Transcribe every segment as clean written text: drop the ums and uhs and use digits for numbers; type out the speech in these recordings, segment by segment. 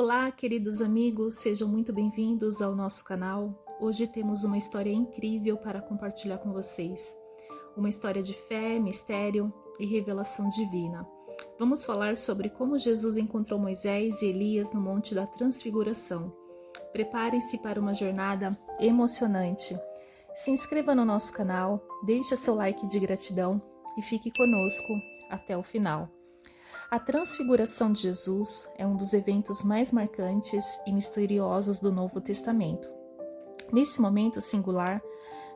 Olá, queridos amigos, sejam muito bem-vindos ao nosso canal. Hoje temos uma história incrível para compartilhar com vocês. Uma história de fé, mistério e revelação divina. Vamos falar sobre como Jesus encontrou Moisés e Elias no Monte da Transfiguração. Preparem-se para uma jornada emocionante. Se inscreva no nosso canal, deixe seu like de gratidão e fique conosco até o final. A transfiguração de Jesus é um dos eventos mais marcantes e misteriosos do Novo Testamento. Nesse momento singular,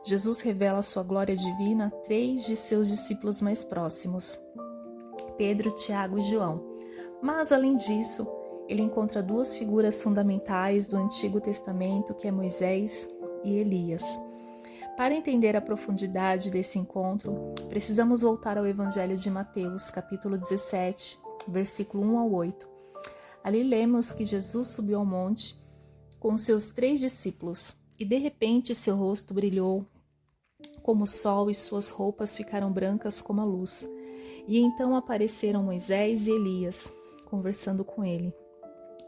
Jesus revela sua glória divina a 3 de seus discípulos mais próximos, Pedro, Tiago e João. Mas, além disso, ele encontra 2 figuras fundamentais do Antigo Testamento, que é Moisés e Elias. Para entender a profundidade desse encontro, precisamos voltar ao Evangelho de Mateus, capítulo 17, versículo 1 ao 8. Ali lemos que Jesus subiu ao monte com seus 3 discípulos e de repente seu rosto brilhou como o sol e suas roupas ficaram brancas como a luz. E então apareceram Moisés e Elias conversando com ele.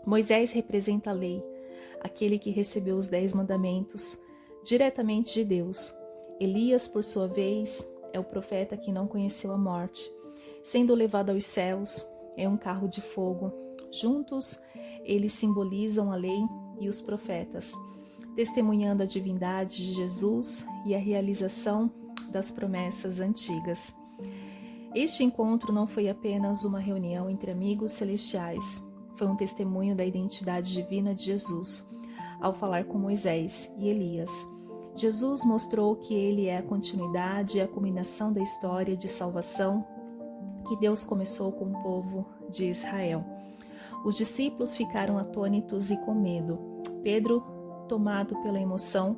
Moisés representa a lei, aquele que recebeu os 10 mandamentos diretamente de Deus. Elias, por sua vez, é o profeta que não conheceu a morte, sendo levado aos céus em um carro de fogo. Juntos, eles simbolizam a lei e os profetas, testemunhando a divindade de Jesus e a realização das promessas antigas. Este encontro não foi apenas uma reunião entre amigos celestiais, foi um testemunho da identidade divina de Jesus, ao falar com Moisés e Elias. Jesus mostrou que ele é a continuidade e a culminação da história de salvação que Deus começou com o povo de Israel. Os discípulos ficaram atônitos e com medo. Pedro, tomado pela emoção,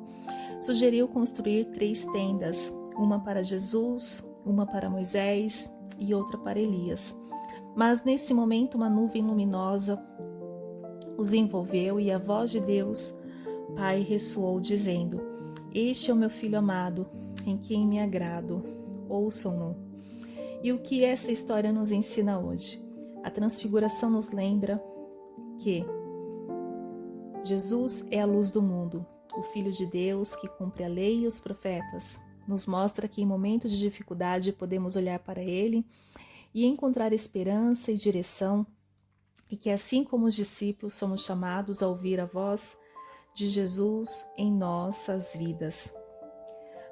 sugeriu construir 3 tendas, uma para Jesus, uma para Moisés e outra para Elias. Mas nesse momento uma nuvem luminosa os envolveu e a voz de Deus, Pai, ressoou dizendo: "Este é o meu Filho amado, em quem me agrado, ouçam-no." E o que essa história nos ensina hoje? A transfiguração nos lembra que Jesus é a luz do mundo, o Filho de Deus que cumpre a lei e os profetas. Nos mostra que em momentos de dificuldade podemos olhar para Ele e encontrar esperança e direção, e que assim como os discípulos somos chamados a ouvir a voz de Jesus em nossas vidas.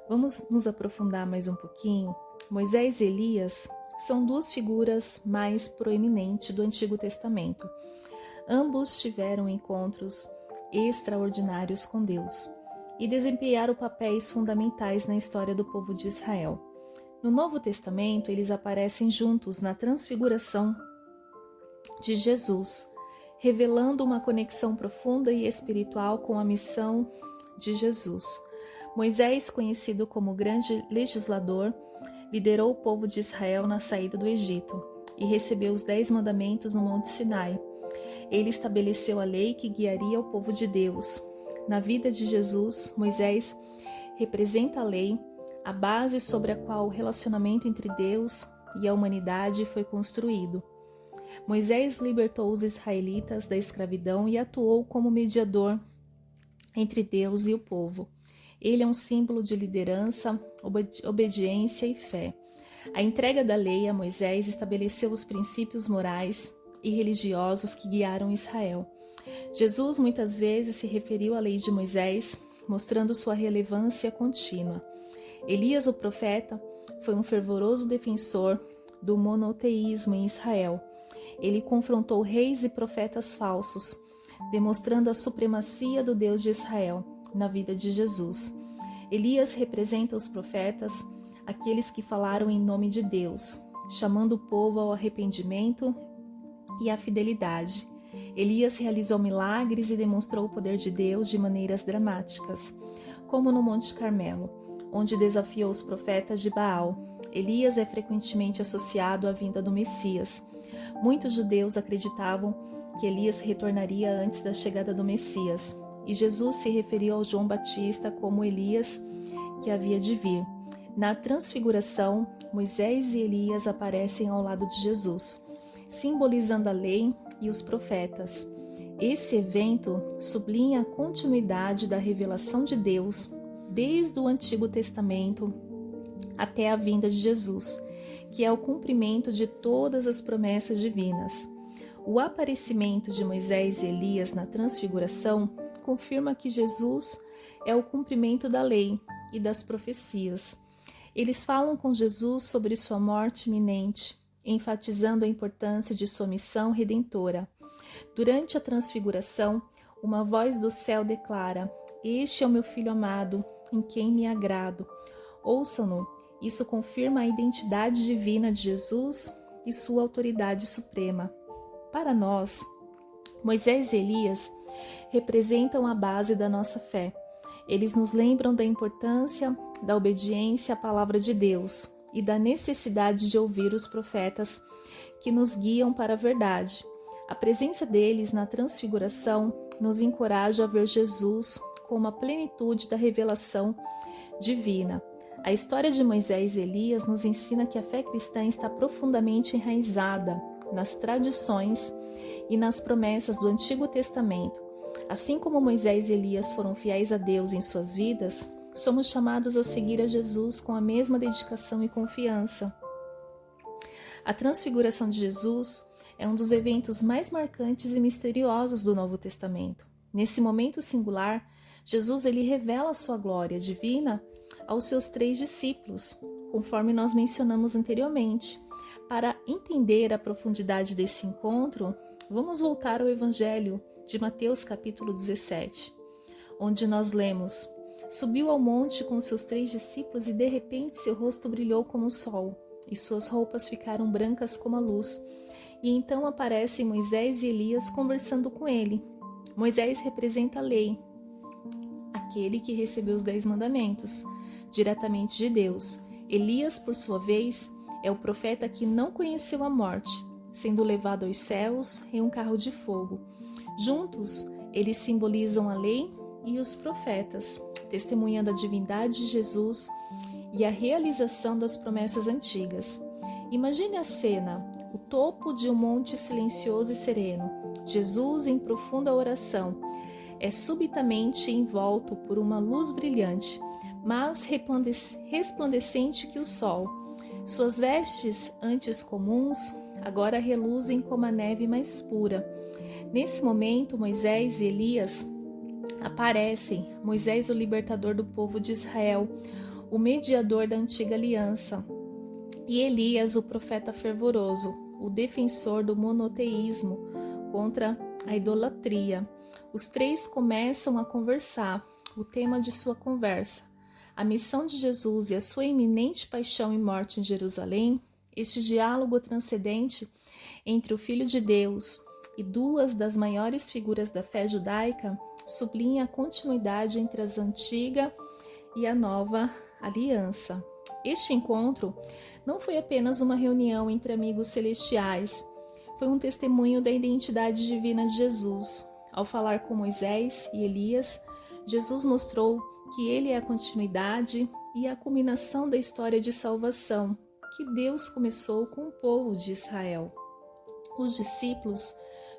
Vamos nos aprofundar mais um pouquinho. Moisés e Elias são 2 figuras mais proeminentes do Antigo Testamento. Ambos tiveram encontros extraordinários com Deus e desempenharam papéis fundamentais na história do povo de Israel. No Novo Testamento, eles aparecem juntos na transfiguração de Jesus, revelando uma conexão profunda e espiritual com a missão de Jesus. Moisés, conhecido como grande legislador, liderou o povo de Israel na saída do Egito e recebeu os 10 mandamentos no Monte Sinai. Ele estabeleceu a lei que guiaria o povo de Deus. Na vida de Jesus, Moisés representa a lei, a base sobre a qual o relacionamento entre Deus e a humanidade foi construído. Moisés libertou os israelitas da escravidão e atuou como mediador entre Deus e o povo. Ele é um símbolo de liderança, obediência e fé. A entrega da lei a Moisés estabeleceu os princípios morais e religiosos que guiaram Israel. Jesus muitas vezes se referiu à lei de Moisés, mostrando sua relevância contínua. Elias, o profeta, foi um fervoroso defensor do monoteísmo em Israel. Ele confrontou reis e profetas falsos, demonstrando a supremacia do Deus de Israel na vida de Jesus. Elias representa os profetas, aqueles que falaram em nome de Deus, chamando o povo ao arrependimento e à fidelidade. Elias realizou milagres e demonstrou o poder de Deus de maneiras dramáticas, como no Monte Carmelo, onde desafiou os profetas de Baal. Elias é frequentemente associado à vinda do Messias. Muitos judeus acreditavam que Elias retornaria antes da chegada do Messias, e Jesus se referiu ao João Batista como Elias que havia de vir. Na transfiguração, Moisés e Elias aparecem ao lado de Jesus, simbolizando a lei e os profetas. Esse evento sublinha a continuidade da revelação de Deus desde o Antigo Testamento até a vinda de Jesus, que é o cumprimento de todas as promessas divinas. O aparecimento de Moisés e Elias na Transfiguração confirma que Jesus é o cumprimento da lei e das profecias. Eles falam com Jesus sobre sua morte iminente, enfatizando a importância de sua missão redentora. Durante a Transfiguração, uma voz do céu declara: "Este é o meu Filho amado, em quem me agrado." Ouçam-no. Isso confirma a identidade divina de Jesus e sua autoridade suprema. Para nós, Moisés e Elias representam a base da nossa fé. Eles nos lembram da importância da obediência à palavra de Deus e da necessidade de ouvir os profetas que nos guiam para a verdade. A presença deles na Transfiguração nos encoraja a ver Jesus como a plenitude da revelação divina. A história de Moisés e Elias nos ensina que a fé cristã está profundamente enraizada nas tradições e nas promessas do Antigo Testamento. Assim como Moisés e Elias foram fiéis a Deus em suas vidas, somos chamados a seguir a Jesus com a mesma dedicação e confiança. A Transfiguração de Jesus é um dos eventos mais marcantes e misteriosos do Novo Testamento. Nesse momento singular, Jesus revela a sua glória divina aos seus 3 discípulos, conforme nós mencionamos anteriormente. Para entender a profundidade desse encontro, vamos voltar ao Evangelho de Mateus capítulo 17, onde nós lemos: "Subiu ao monte com seus 3 discípulos e de repente seu rosto brilhou como o sol, e suas roupas ficaram brancas como a luz. E então aparecem Moisés e Elias conversando com ele." Moisés representa a lei, aquele que recebeu os 10 mandamentos diretamente de Deus. Elias, por sua vez, é o profeta que não conheceu a morte, sendo levado aos céus em um carro de fogo. Juntos, eles simbolizam a lei e os profetas, testemunhando a divindade de Jesus e a realização das promessas antigas. Imagine a cena: o topo de um monte silencioso e sereno. Jesus, em profunda oração, é subitamente envolto por uma luz brilhante, mas resplandecente que o sol. Suas vestes, antes comuns, agora reluzem como a neve mais pura. Nesse momento, Moisés e Elias aparecem. Moisés, o libertador do povo de Israel, o mediador da antiga aliança, e Elias, o profeta fervoroso, o defensor do monoteísmo contra a idolatria. Os 3 começam a conversar. O tema de sua conversa: a missão de Jesus e a sua iminente paixão e morte em Jerusalém. Este diálogo transcendente entre o Filho de Deus e 2 das maiores figuras da fé judaica sublinha a continuidade entre a antiga e a nova aliança. Este encontro não foi apenas uma reunião entre amigos celestiais, foi um testemunho da identidade divina de Jesus. Ao falar com Moisés e Elias, Jesus mostrou que ele é a continuidade e a culminação da história de salvação que Deus começou com o povo de Israel. Os discípulos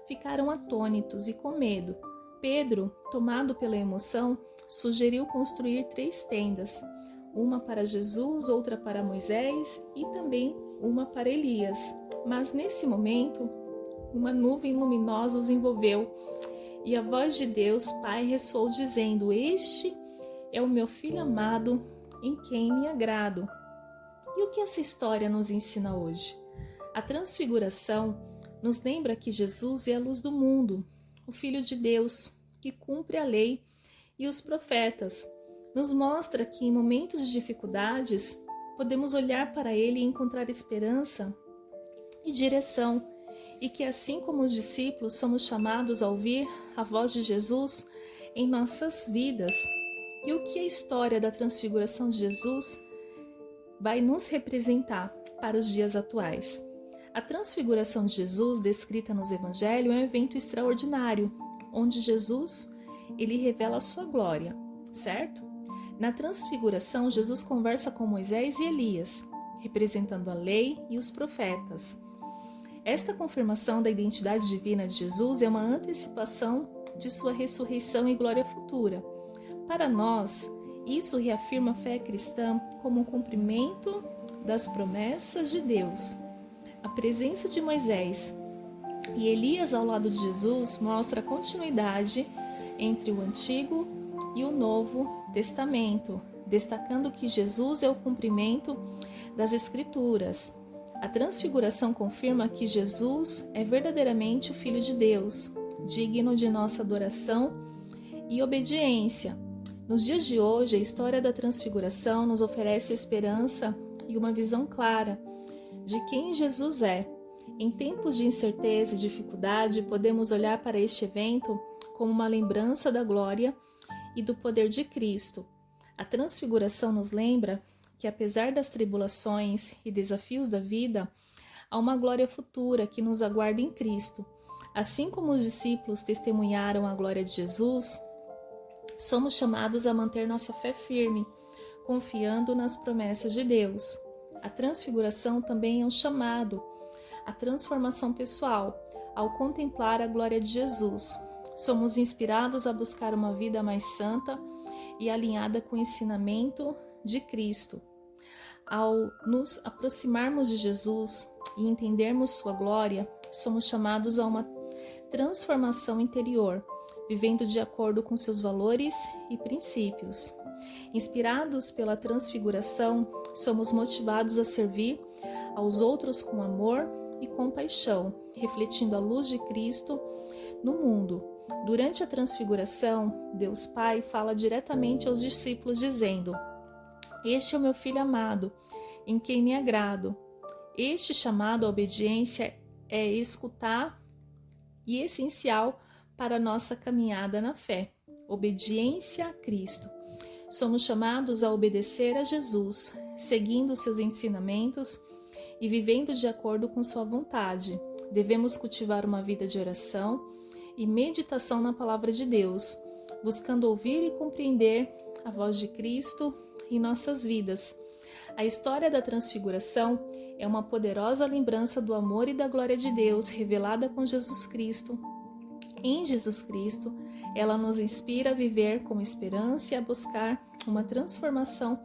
ficaram atônitos e com medo. Pedro, tomado pela emoção, sugeriu construir 3 tendas, uma para Jesus, outra para Moisés e também uma para Elias. Mas nesse momento, uma nuvem luminosa os envolveu e a voz de Deus Pai ressoou dizendo: "Este é o meu Filho amado, em quem me agrado." E o que essa história nos ensina hoje? A Transfiguração nos lembra que Jesus é a luz do mundo, o Filho de Deus, que cumpre a lei e os profetas. Nos mostra que em momentos de dificuldades, podemos olhar para Ele e encontrar esperança e direção, e que assim como os discípulos somos chamados a ouvir a voz de Jesus em nossas vidas. E o que a história da transfiguração de Jesus vai nos representar para os dias atuais? A transfiguração de Jesus, descrita nos Evangelhos, é um evento extraordinário, onde Jesus revela a sua glória, certo? Na transfiguração, Jesus conversa com Moisés e Elias, representando a lei e os profetas. Esta confirmação da identidade divina de Jesus é uma antecipação de sua ressurreição e glória futura. Para nós, isso reafirma a fé cristã como um cumprimento das promessas de Deus. A presença de Moisés e Elias ao lado de Jesus mostra a continuidade entre o Antigo e o Novo Testamento, destacando que Jesus é o cumprimento das Escrituras. A transfiguração confirma que Jesus é verdadeiramente o Filho de Deus, digno de nossa adoração e obediência. Nos dias de hoje, a história da transfiguração nos oferece esperança e uma visão clara de quem Jesus é. Em tempos de incerteza e dificuldade, podemos olhar para este evento como uma lembrança da glória e do poder de Cristo. A transfiguração nos lembra que, apesar das tribulações e desafios da vida, há uma glória futura que nos aguarda em Cristo. Assim como os discípulos testemunharam a glória de Jesus, somos chamados a manter nossa fé firme, confiando nas promessas de Deus. A transfiguração também é um chamado à transformação pessoal, ao contemplar a glória de Jesus. Somos inspirados a buscar uma vida mais santa e alinhada com o ensinamento de Cristo. Ao nos aproximarmos de Jesus e entendermos sua glória, somos chamados a uma transformação interior, vivendo de acordo com seus valores e princípios. Inspirados pela transfiguração, somos motivados a servir aos outros com amor e compaixão, refletindo a luz de Cristo no mundo. Durante a transfiguração, Deus Pai fala diretamente aos discípulos dizendo: "Este é o meu Filho amado, em quem me agrado." Este chamado à obediência é escutar e essencial para a nossa caminhada na fé. Obediência a Cristo. Somos chamados a obedecer a Jesus, seguindo seus ensinamentos e vivendo de acordo com sua vontade. Devemos cultivar uma vida de oração e meditação na palavra de Deus, buscando ouvir e compreender a voz de Cristo em nossas vidas. A história da transfiguração é uma poderosa lembrança do amor e da glória de Deus revelada com Jesus Cristo. Em Jesus Cristo, ela nos inspira a viver com esperança e a buscar uma transformação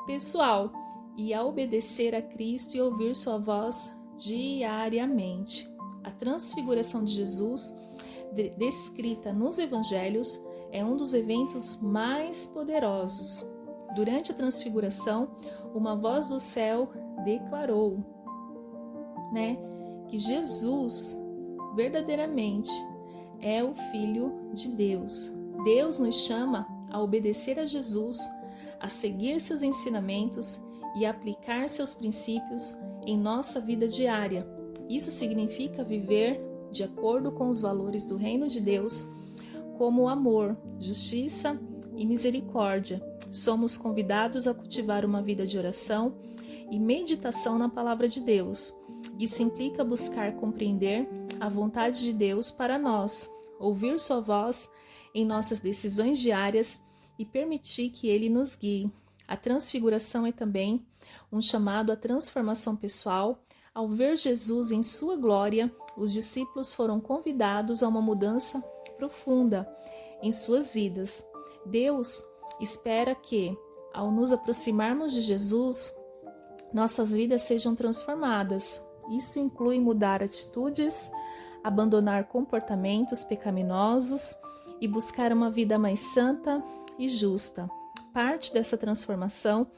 pessoal e a obedecer a Cristo e ouvir sua voz diariamente. A transfiguração de Jesus, descrita nos Evangelhos, é um dos eventos mais poderosos. Durante a transfiguração, uma voz do céu declarou, que Jesus verdadeiramente é o Filho de Deus. Deus nos chama a obedecer a Jesus, a seguir seus ensinamentos e aplicar seus princípios em nossa vida diária. Isso significa viver de acordo com os valores do reino de Deus, como amor, justiça e misericórdia. Somos convidados a cultivar uma vida de oração e meditação na palavra de Deus. Isso implica buscar compreender a vontade de Deus para nós, ouvir sua voz em nossas decisões diárias e permitir que Ele nos guie. A transfiguração é também um chamado à transformação pessoal. Ao ver Jesus em sua glória, os discípulos foram convidados a uma mudança profunda em suas vidas. Deus espera que, ao nos aproximarmos de Jesus, nossas vidas sejam transformadas. Isso inclui mudar atitudes, abandonar comportamentos pecaminosos e buscar uma vida mais santa e justa. Parte dessa transformação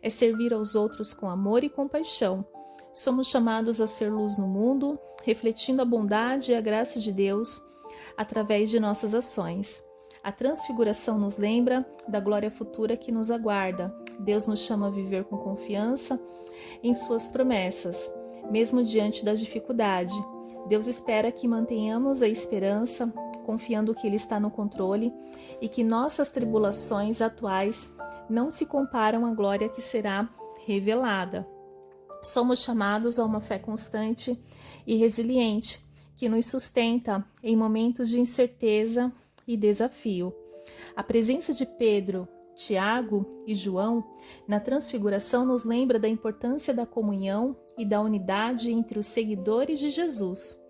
é servir aos outros com amor e compaixão. Somos chamados a ser luz no mundo, refletindo a bondade e a graça de Deus através de nossas ações. A transfiguração nos lembra da glória futura que nos aguarda. Deus nos chama a viver com confiança em suas promessas, mesmo diante da dificuldade. Deus espera que mantenhamos a esperança, confiando que Ele está no controle e que nossas tribulações atuais não se comparam à glória que será revelada. Somos chamados a uma fé constante e resiliente, que nos sustenta em momentos de incerteza e desafio. A presença de Pedro, Tiago e João na transfiguração nos lembra da importância da comunhão e da unidade entre os seguidores de Jesus.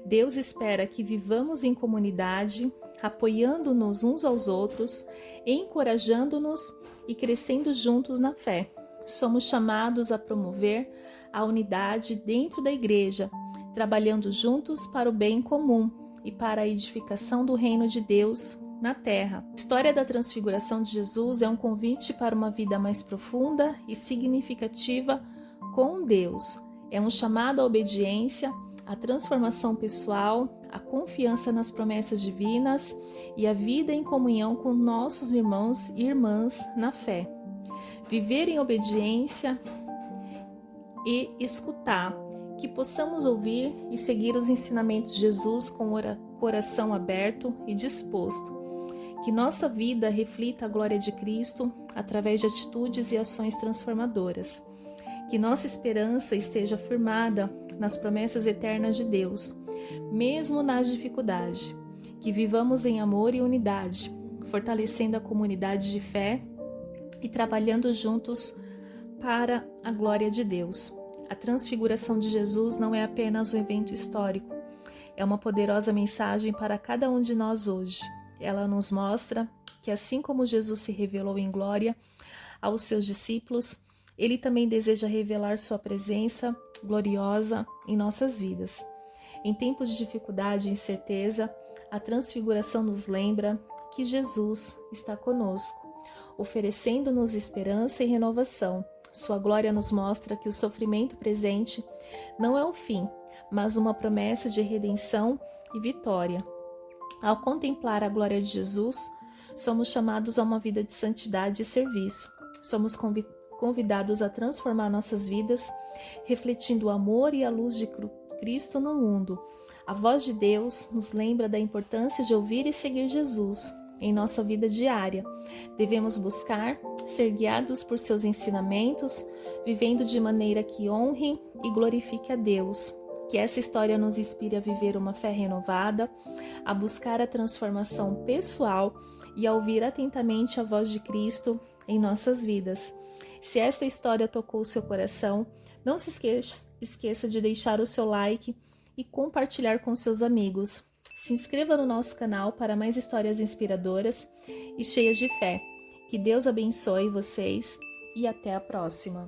Deus espera que vivamos em comunidade, apoiando-nos uns aos outros, encorajando-nos e crescendo juntos na fé. Somos chamados a promover a unidade dentro da igreja, trabalhando juntos para o bem comum e para a edificação do reino de Deus na terra. A história da transfiguração de Jesus é um convite para uma vida mais profunda e significativa com Deus. É um chamado à obediência, à transformação pessoal, à confiança nas promessas divinas e à vida em comunhão com nossos irmãos e irmãs na fé. Viver em obediência e escutar, que possamos ouvir e seguir os ensinamentos de Jesus com coração aberto e disposto. Que nossa vida reflita a glória de Cristo através de atitudes e ações transformadoras. Que nossa esperança esteja firmada nas promessas eternas de Deus, mesmo nas dificuldades. Que vivamos em amor e unidade, fortalecendo a comunidade de fé e trabalhando juntos para a glória de Deus. A transfiguração de Jesus não é apenas um evento histórico, é uma poderosa mensagem para cada um de nós hoje. Ela nos mostra que, assim como Jesus se revelou em glória aos seus discípulos, Ele também deseja revelar sua presença gloriosa em nossas vidas. Em tempos de dificuldade e incerteza, a transfiguração nos lembra que Jesus está conosco, oferecendo-nos esperança e renovação. Sua glória nos mostra que o sofrimento presente não é o fim, mas uma promessa de redenção e vitória. Ao contemplar a glória de Jesus, somos chamados a uma vida de santidade e serviço. Somos convidados a transformar nossas vidas, refletindo o amor e a luz de Cristo no mundo. A voz de Deus nos lembra da importância de ouvir e seguir Jesus em nossa vida diária. Devemos buscar ser guiados por seus ensinamentos, vivendo de maneira que honre e glorifique a Deus. Que essa história nos inspire a viver uma fé renovada, a buscar a transformação pessoal e a ouvir atentamente a voz de Cristo em nossas vidas. Se essa história tocou o seu coração, não se esqueça de deixar o seu like e compartilhar com seus amigos. Se inscreva no nosso canal para mais histórias inspiradoras e cheias de fé. Que Deus abençoe vocês e até a próxima.